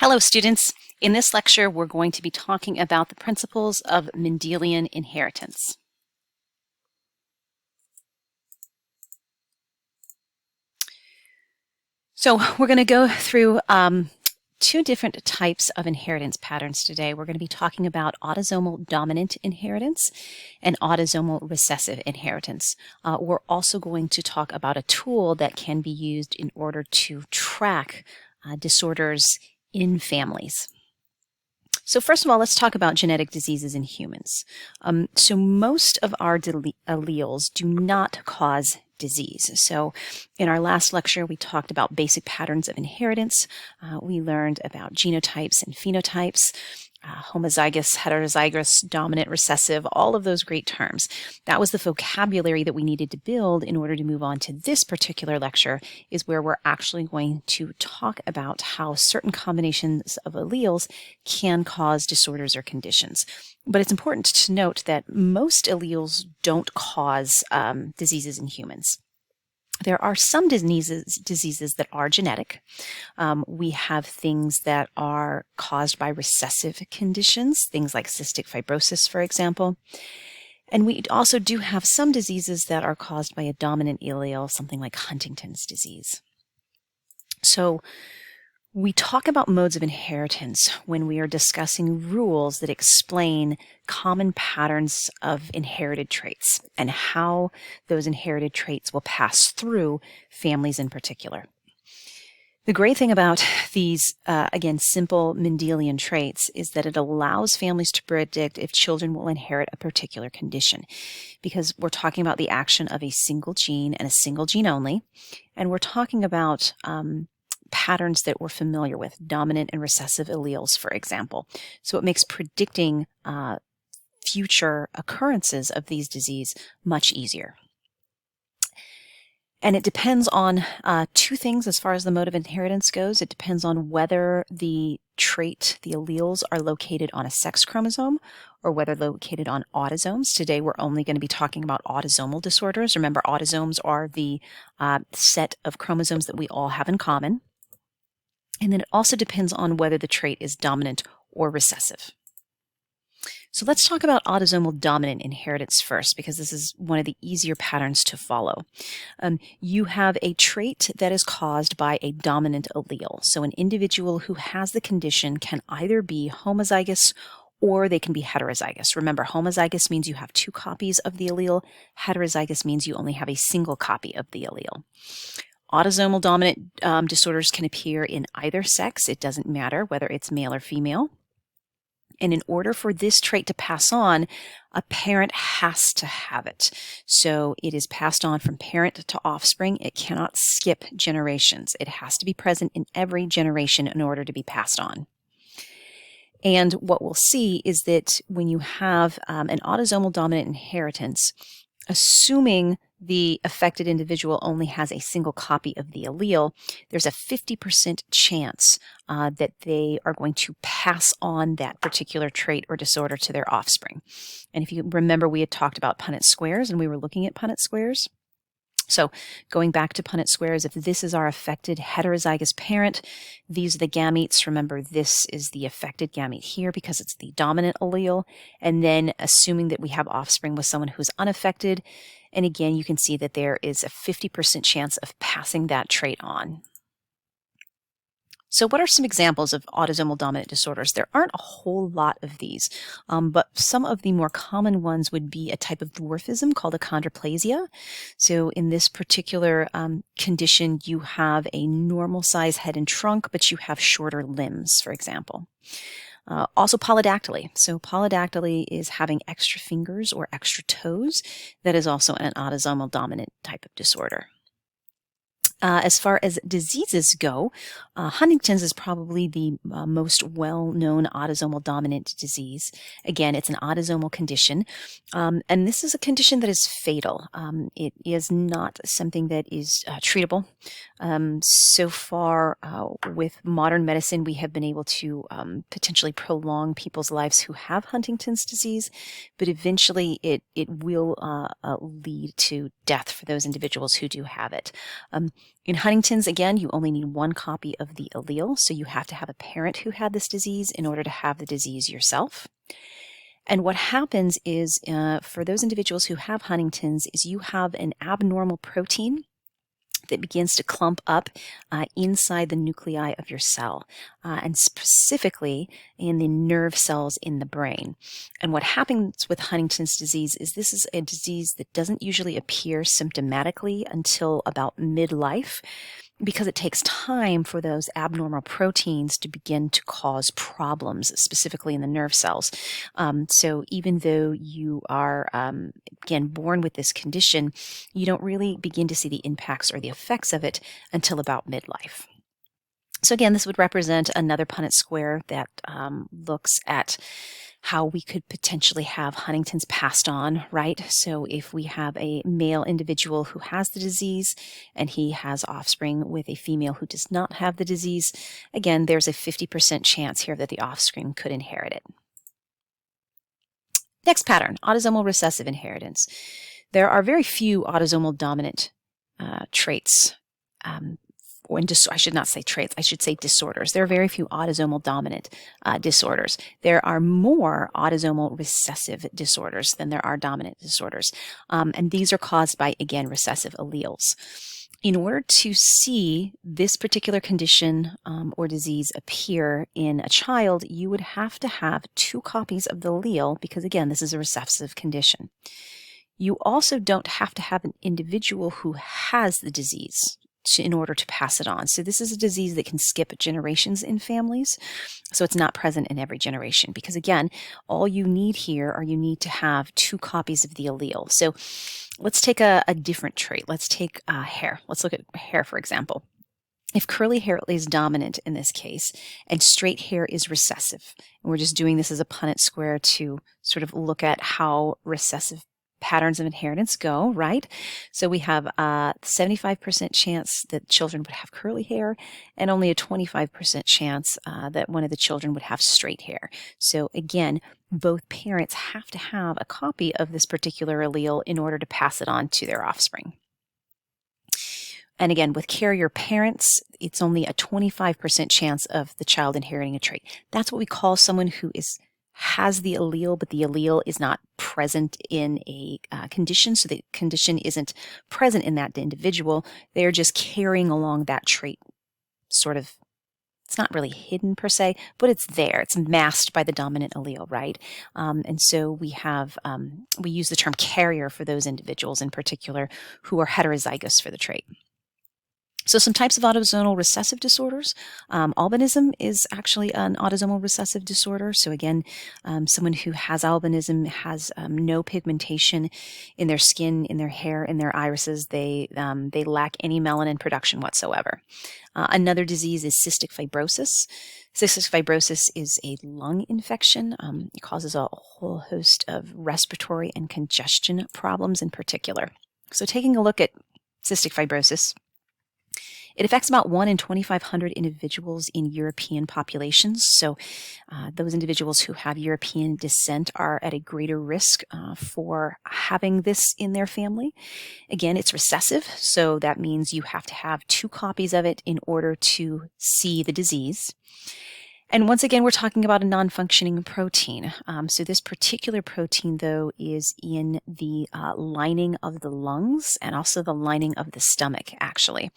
Hello, students. In this lecture, we're going to be talking about the principles of Mendelian inheritance. So we're going to go through two different types of inheritance patterns today. We're going to be talking about autosomal dominant inheritance and autosomal recessive inheritance. We're also going to talk about a tool that can be used in order to track disorders in families. So first of all, let's talk about genetic diseases in humans. So most of our alleles do not cause disease. So in our last lecture, we talked about basic patterns of inheritance. We learned about genotypes and phenotypes, homozygous, heterozygous, dominant, recessive, all of those great terms. That was the vocabulary that we needed to build in order to move on to this particular lecture, is where we're actually going to talk about how certain combinations of alleles can cause disorders or conditions. But it's important to note that most alleles don't cause diseases in humans. There are some diseases that are genetic. We have things that are caused by recessive conditions, things like cystic fibrosis, for example. And we also do have some diseases that are caused by a dominant allele, something like Huntington's disease. So we talk about modes of inheritance when we are discussing rules that explain common patterns of inherited traits and how those inherited traits will pass through families in particular. The great thing about these, again, simple Mendelian traits is that it allows families to predict if children will inherit a particular condition, because we're talking about the action of a single gene and a single gene only, and we're talking about patterns that we're familiar with, dominant and recessive alleles, for example. So it makes predicting future occurrences of these diseases much easier. And it depends on two things as far as the mode of inheritance goes. It depends on whether the trait, the alleles, are located on a sex chromosome or whether located on autosomes. Today we're only going to be talking about autosomal disorders. Remember, autosomes are the set of chromosomes that we all have in common. And then it also depends on whether the trait is dominant or recessive. So let's talk about autosomal dominant inheritance first, because this is one of the easier patterns to follow. You have a trait that is caused by a dominant allele. So an individual who has the condition can either be homozygous or they can be heterozygous. Remember, homozygous means you have two copies of the allele. Heterozygous means you only have a single copy of the allele. Autosomal dominant disorders can appear in either sex. It doesn't matter whether it's male or female. And in order for this trait to pass on, a parent has to have it. So it is passed on from parent to offspring. It cannot skip generations. It has to be present in every generation in order to be passed on. And what we'll see is that when you have an autosomal dominant inheritance, assuming the affected individual only has a single copy of the allele, there's a 50% chance that they are going to pass on that particular trait or disorder to their offspring. And if you remember, we had talked about Punnett squares and we were looking at Punnett squares. So going back to Punnett squares, if this is our affected heterozygous parent, these are the gametes. Remember, this is the affected gamete here because it's the dominant allele. And then assuming that we have offspring with someone who's unaffected, and again, you can see that there is a 50% chance of passing that trait on. So what are some examples of autosomal dominant disorders? There aren't a whole lot of these, but some of the more common ones would be a type of dwarfism called achondroplasia. So in this particular condition, you have a normal size head and trunk, but you have shorter limbs, for example. Also polydactyly. So polydactyly is having extra fingers or extra toes. That is also an autosomal dominant type of disorder. As far as diseases go, Huntington's is probably the most well-known autosomal dominant disease. Again, it's an autosomal condition, and this is a condition that is fatal. It is not something that is treatable. So far, with modern medicine, we have been able to potentially prolong people's lives who have Huntington's disease, but eventually it will lead to death for those individuals who do have it. In Huntington's, again, you only need one copy of the allele, so you have to have a parent who had this disease in order to have the disease yourself. And what happens is, for those individuals who have Huntington's, is you have an abnormal protein that begins to clump up inside the nuclei of your cell, and specifically in the nerve cells in the brain. And what happens with Huntington's disease is this is a disease that doesn't usually appear symptomatically until about midlife, because it takes time for those abnormal proteins to begin to cause problems, specifically in the nerve cells. So even though you are, again, born with this condition, you don't really begin to see the impacts or the effects of it until about midlife. So again, this would represent another Punnett square that looks at how we could potentially have Huntington's passed on, right? So if we have a male individual who has the disease and he has offspring with a female who does not have the disease, again, there's a 50% chance here that the offspring could inherit it. Next pattern, autosomal recessive inheritance. There are very few autosomal dominant traits. I should not say traits, I should say disorders. There are very few autosomal dominant disorders. There are more autosomal recessive disorders than there are dominant disorders. And these are caused by, again, recessive alleles. In order to see this particular condition or disease appear in a child, you would have to have 2 copies of the allele because, again, this is a recessive condition. You also don't have to have an individual who has the disease in order to pass it on. So this is a disease that can skip generations in families. So it's not present in every generation because, again, all you need here are you need to have 2 copies of the allele. So let's take a different trait. Let's take hair. Let's look at hair, for example. If curly hair is dominant in this case and straight hair is recessive, and we're just doing this as a Punnett square to sort of look at how recessive patterns of inheritance go, right? So we have a 75% chance that children would have curly hair and only a 25% chance that one of the children would have straight hair. So again, both parents have to have a copy of this particular allele in order to pass it on to their offspring. And again, with carrier parents, it's only a 25% chance of the child inheriting a trait. That's what we call someone who has the allele, but the allele is not present in a condition, so the condition isn't present in that individual. They're just carrying along that trait, sort of. It's not really hidden per se, but it's there. It's masked by the dominant allele, right? And so we use the term carrier for those individuals in particular who are heterozygous for the trait. So some types of autosomal recessive disorders. Albinism is actually an autosomal recessive disorder. So again, someone who has albinism has no pigmentation in their skin, in their hair, in their irises. They lack any melanin production whatsoever. Another disease is cystic fibrosis. Cystic fibrosis is a lung infection. It causes a whole host of respiratory and congestion problems in particular. So taking a look at cystic fibrosis, it affects about 1 in 2,500 individuals in European populations. So those individuals who have European descent are at a greater risk for having this in their family. Again, it's recessive, so that means you have to have 2 copies of it in order to see the disease. And once again, we're talking about a non-functioning protein. So this particular protein, though, is in the lining of the lungs and also the lining of the stomach, actually.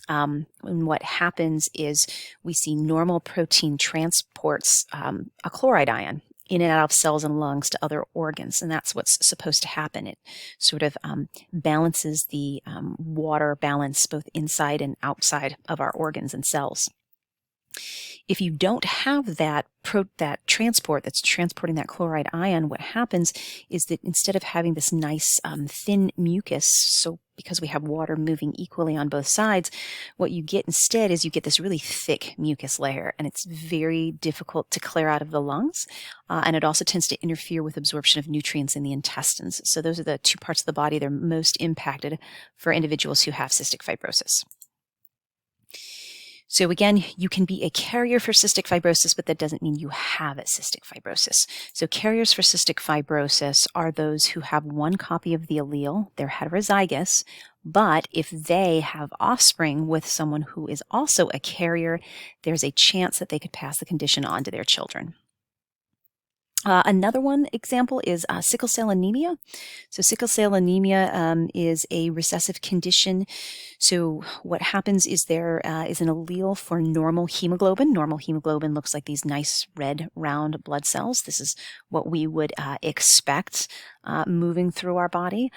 And what happens is we see normal protein transports a chloride ion in and out of cells and lungs to other organs, and that's what's supposed to happen. It sort of balances the water balance both inside and outside of our organs and cells. If you don't have that transport that's transporting that chloride ion, what happens is that instead of having this nice thin mucus, so because we have water moving equally on both sides, what you get instead is you get this really thick mucus layer, and it's very difficult to clear out of the lungs, and it also tends to interfere with absorption of nutrients in the intestines. So those are the 2 parts of the body that are most impacted for individuals who have cystic fibrosis. So again, you can be a carrier for cystic fibrosis, but that doesn't mean you have cystic fibrosis. So carriers for cystic fibrosis are those who have one copy of the allele, they're heterozygous, but if they have offspring with someone who is also a carrier, there's a chance that they could pass the condition on to their children. Another one example is sickle cell anemia. So sickle cell anemia is a recessive condition. So what happens is there is an allele for normal hemoglobin. Normal hemoglobin looks like these nice red round blood cells. This is what we would expect moving through our body.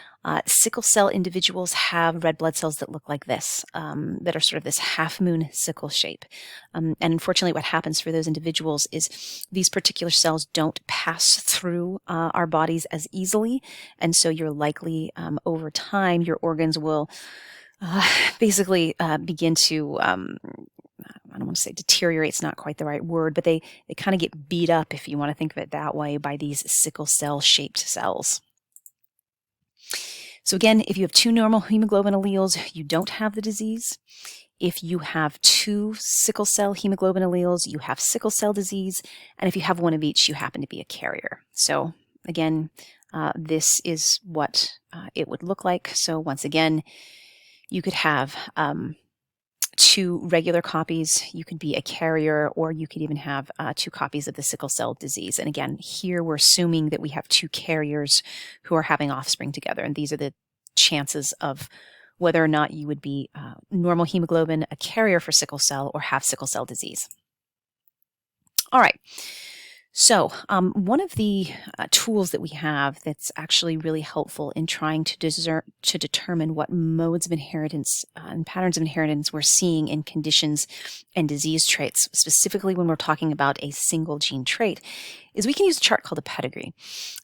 Sickle cell individuals have red blood cells that look like this, that are sort of this half moon sickle shape. And unfortunately, what happens for those individuals is these particular cells don't pass through our bodies as easily. And so you're likely, over time, your organs will basically begin to, I don't want to say deteriorate, it's not quite the right word, but they kind of get beat up, if you want to think of it that way, by these sickle cell shaped cells. So again, if you have two normal hemoglobin alleles, you don't have the disease. If you have two sickle cell hemoglobin alleles, you have sickle cell disease. And if you have one of each, you happen to be a carrier. So again, this is what it would look like. So once again, you could have two regular copies, you could be a carrier, or you could even have two copies of the sickle cell disease. And again, here we're assuming that we have two carriers who are having offspring together. And these are the chances of whether or not you would be normal hemoglobin, a carrier for sickle cell, or have sickle cell disease. All right. So one of the tools that we have that's actually really helpful in trying to determine what modes of inheritance and patterns of inheritance we're seeing in conditions and disease traits, specifically when we're talking about a single gene trait, is we can use a chart called a pedigree.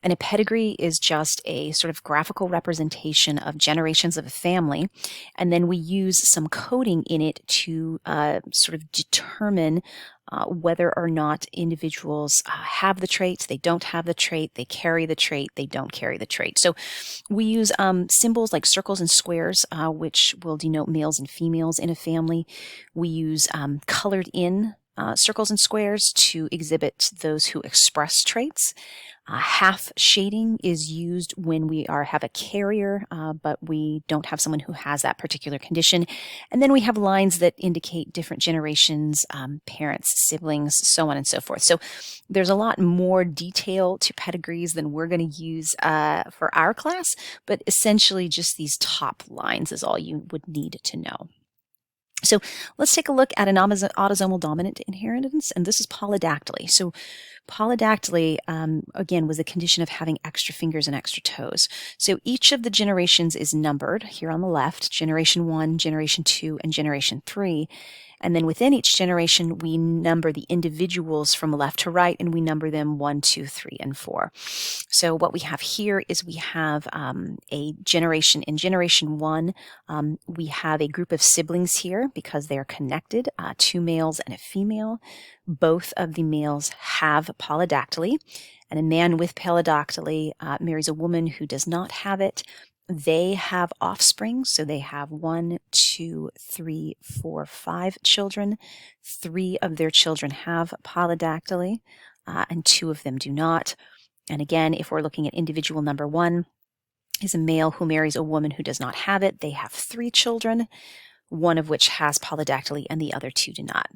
And a pedigree is just a sort of graphical representation of generations of a family. And then we use some coding in it to sort of determine whether or not individuals have the trait, they don't have the trait, they carry the trait, they don't carry the trait. So we use symbols like circles and squares, which will denote males and females in a family. We use colored in circles and squares to exhibit those who express traits. Half shading is used when we have a carrier, but we don't have someone who has that particular condition. And then we have lines that indicate different generations, parents, siblings, so on and so forth. So there's a lot more detail to pedigrees than we're going to use for our class, but essentially just these top lines is all you would need to know. So let's take a look at an autosomal dominant inheritance, and this is polydactyly. So polydactyly, again, was a condition of having extra fingers and extra toes. So each of the generations is numbered here on the left, generation 1, generation 2, and generation 3. And then within each generation, we number the individuals from left to right, and we number them 1, 2, 3, and 4. So what we have here is we have a generation. In generation 1, we have a group of siblings here because they are connected, 2 males and a female. Both of the males have polydactyly, and a man with polydactyly marries a woman who does not have it. They have offspring, so they have 1, 2, 3, 4, 5 children. 3 of their children have polydactyly, and 2 of them do not. And again, if we're looking at individual number 1, is a male who marries a woman who does not have it. They have 3 children, 1 of which has polydactyly, and the other 2 do not.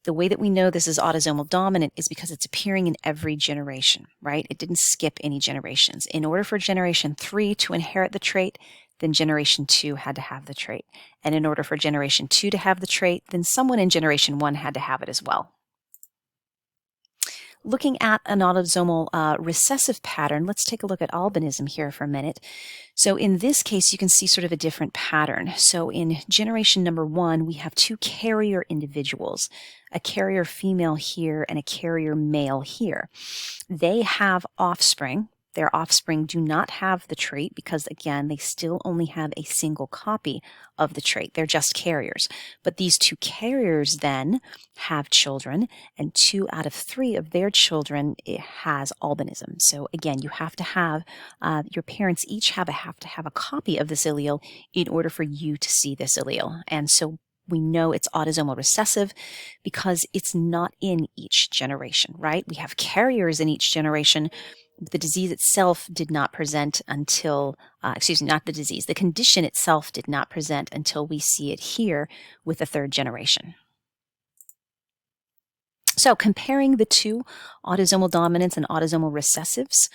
The way that we know this is autosomal dominant is because it's appearing in every generation, right? It didn't skip any generations. In order for generation 3 to inherit the trait, then generation 2 had to have the trait. And in order for generation 2 to have the trait, then someone in generation 1 had to have it as well. Looking at an autosomal recessive pattern, let's take a look at albinism here for a minute. So in this case, you can see sort of a different pattern. So in generation number 1, we have 2 carrier individuals, a carrier female here and a carrier male here. They have offspring. Their offspring do not have the trait because, again, they still only have a single copy of the trait. They're just carriers. But these 2 carriers then have children, and 2 out of 3 of their children has albinism. So again, you have to have, your parents each have to have a copy of this allele in order for you to see this allele. And so We know it's autosomal recessive because it's not in each generation, right? We have carriers in each generation. The disease itself did not present until, not the disease, the condition itself did not present until we see it here with the third generation. So comparing the two, autosomal dominants and autosomal recessives,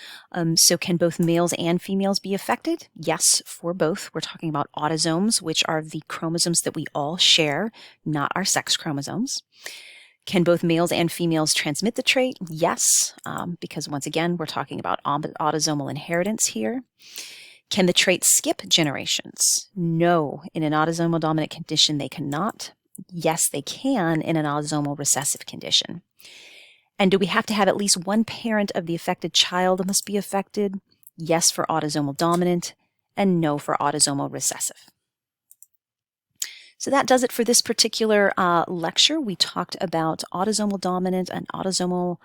so can both males and females be affected? Yes, for both. We're talking about autosomes, which are the chromosomes that we all share, not our sex chromosomes. Can both males and females transmit the trait? Yes, because once again, we're talking about autosomal inheritance here. Can the trait skip generations? No, in an autosomal dominant condition, they cannot. Yes, they can in an autosomal recessive condition. And do we have to have at least one parent of the affected child must be affected? Yes for autosomal dominant, and no for autosomal recessive. So that does it for this particular lecture. We talked about autosomal dominant and autosomal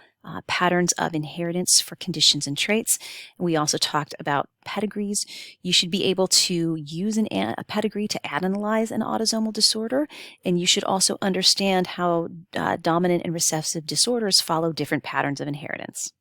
patterns of inheritance for conditions and traits. And we also talked about pedigrees. You should be able to use a pedigree to analyze an autosomal disorder, and you should also understand how dominant and recessive disorders follow different patterns of inheritance.